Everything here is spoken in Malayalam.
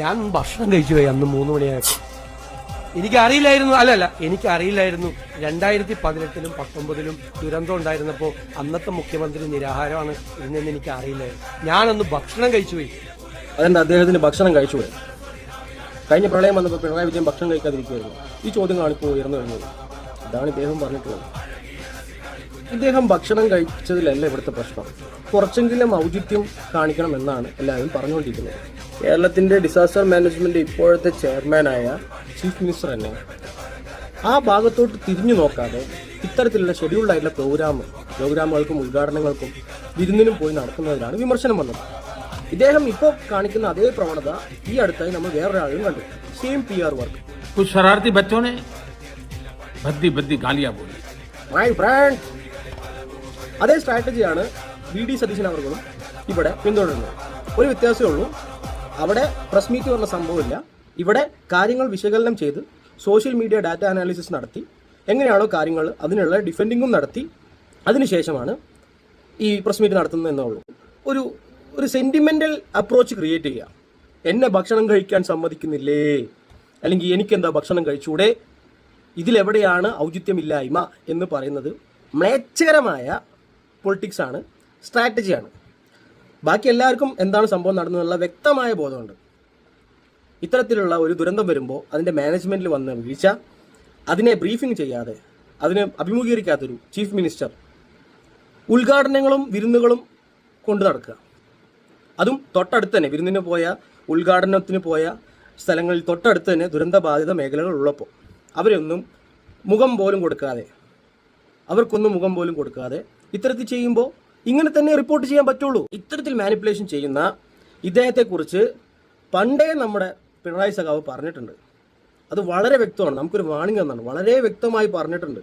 ഞാൻ ഭക്ഷണം കഴിച്ചു പോയി അന്ന് 3 മണിയായപ്പോൾ. എനിക്കറിയില്ലായിരുന്നു, എനിക്കറിയില്ലായിരുന്നു 2018-ലും 2019-ലും ദുരന്തം ഉണ്ടായിരുന്നപ്പോൾ അന്നത്തെ മുഖ്യമന്ത്രി നിരാഹാരമാണ് ഇരുന്നെന്ന് എനിക്ക് അറിയില്ലായിരുന്നു. ഞാനന്ന് ഭക്ഷണം കഴിച്ചു പോയി. അതെന്താ അദ്ദേഹത്തിന് ഭക്ഷണം കഴിച്ചു പോയി? കഴിഞ്ഞ പ്രളയം വന്നപ്പോൾ പിണറായി വിജയൻ ഭക്ഷണം കഴിക്കാതിരിക്കുകയായിരുന്നു. ഈ ചോദ്യങ്ങളാണ് ഇപ്പോൾ ഉയർന്നു വരുന്നത്. അതാണ് ഇദ്ദേഹം പറഞ്ഞിട്ടുള്ളത്. ഇദ്ദേഹം ഭക്ഷണം കഴിച്ചതിലല്ല ഇവിടുത്തെ പ്രശ്നം. കുറച്ചെങ്കിലും ഔചിത്യം കാണിക്കണം എന്നാണ് എല്ലാവരും പറഞ്ഞുകൊണ്ടിരിക്കുന്നത്. കേരളത്തിന്റെ ഡിസാസ്റ്റർ മാനേജ്മെന്റ് ഇപ്പോഴത്തെ ചെയർമാനായ ചീഫ് മിനിസ്റ്റർ തന്നെ ആ ഭാഗത്തോട്ട് തിരിഞ്ഞു നോക്കാതെ ഇത്തരത്തിലുള്ള ഷെഡ്യൂൾഡ് ആയിട്ടുള്ള പ്രോഗ്രാമുകൾക്കും ഉദ്ഘാടനങ്ങൾക്കും വിരുന്നിനും പോയി നടക്കുന്നതിലാണ് വിമർശനം വന്നത്. ഇദ്ദേഹം ഇപ്പോൾ കാണിക്കുന്ന അതേ പ്രവണത ഈ അടുത്തായി നമ്മൾ വേറൊരാളും കണ്ടു. Same PR work. कुछ शरारती बच्चों ने भद्दी भद्दी गालियां बोली. മൈ ഫ്രണ്ട്, അതേ സ്ട്രാറ്റജിയാണ് VD സതീശൻ അവർക്കും ഇവിടെ പിന്തുടരുന്നത്. ഒരു വ്യത്യാസമേ ഉള്ളൂ, അവിടെ പ്രസ് മീറ്റ് പറഞ്ഞ സംഭവമില്ല. ഇവിടെ കാര്യങ്ങൾ വിശകലനം ചെയ്ത് സോഷ്യൽ മീഡിയ ഡാറ്റ അനാലിസിസ് നടത്തി എങ്ങനെയാണോ കാര്യങ്ങൾ അതിനുള്ള ഡിഫെൻഡിങ്ങും നടത്തി അതിനുശേഷമാണ് ഈ പ്രസ് മീറ്റ് നടത്തുന്നത് എന്നുള്ളൂ. ഒരു സെന്റിമെന്റൽ അപ്രോച്ച് ക്രിയേറ്റ് ചെയ്യുക. എന്നെ ഭക്ഷണം കഴിക്കാൻ സമ്മതിക്കുന്നില്ലേ, അല്ലെങ്കിൽ എനിക്കെന്താ ഭക്ഷണം കഴിച്ചൂടെ, ഇതിലെവിടെയാണ് ഔചിത്യമില്ലായ്മ എന്ന് പറയുന്നത് മ്ലേച്ഛകരമായ പൊളിറ്റിക്സാണ്, സ്ട്രാറ്റജിയാണ്. ബാക്കി എല്ലാവർക്കും എന്താണ് സംഭവം നടന്നതെന്നുള്ള വ്യക്തമായ ബോധമുണ്ട്. ഇത്തരത്തിലുള്ള ഒരു ദുരന്തം വരുമ്പോൾ അതിൻ്റെ മാനേജ്മെൻറ്റിൽ വന്ന വീഴ്ച, അതിനെ ബ്രീഫിംഗ് ചെയ്യാതെ, അതിനെ അഭിമുഖീകരിക്കാത്തൊരു ചീഫ് മിനിസ്റ്റർ ഉദ്ഘാടനങ്ങളും വിരുന്നുകളും കൊണ്ടു നടക്കുക. അതും തൊട്ടടുത്ത് തന്നെ വിരുന്നിന് പോയ, ഉദ്ഘാടനത്തിന് പോയ സ്ഥലങ്ങളിൽ തൊട്ടടുത്ത് തന്നെ ദുരന്തബാധിത മേഖലകൾ ഉള്ളപ്പോൾ അവർക്കൊന്നും മുഖം പോലും കൊടുക്കാതെ ഇത്തരത്തിൽ ചെയ്യുമ്പോൾ ഇങ്ങനെ തന്നെ റിപ്പോർട്ട് ചെയ്യാൻ പറ്റുള്ളൂ. ഇത്തരത്തിൽ മാനിപ്പുലേഷൻ ചെയ്യുന്ന ഇദ്ദേഹത്തെക്കുറിച്ച് പണ്ടേ നമ്മുടെ പിണറായി സഖാവ് പറഞ്ഞിട്ടുണ്ട്. അത് വളരെ വ്യക്തമാണ്. നമുക്കൊരു വാണിംഗ് എന്നാണ്, വളരെ വ്യക്തമായി പറഞ്ഞിട്ടുണ്ട്.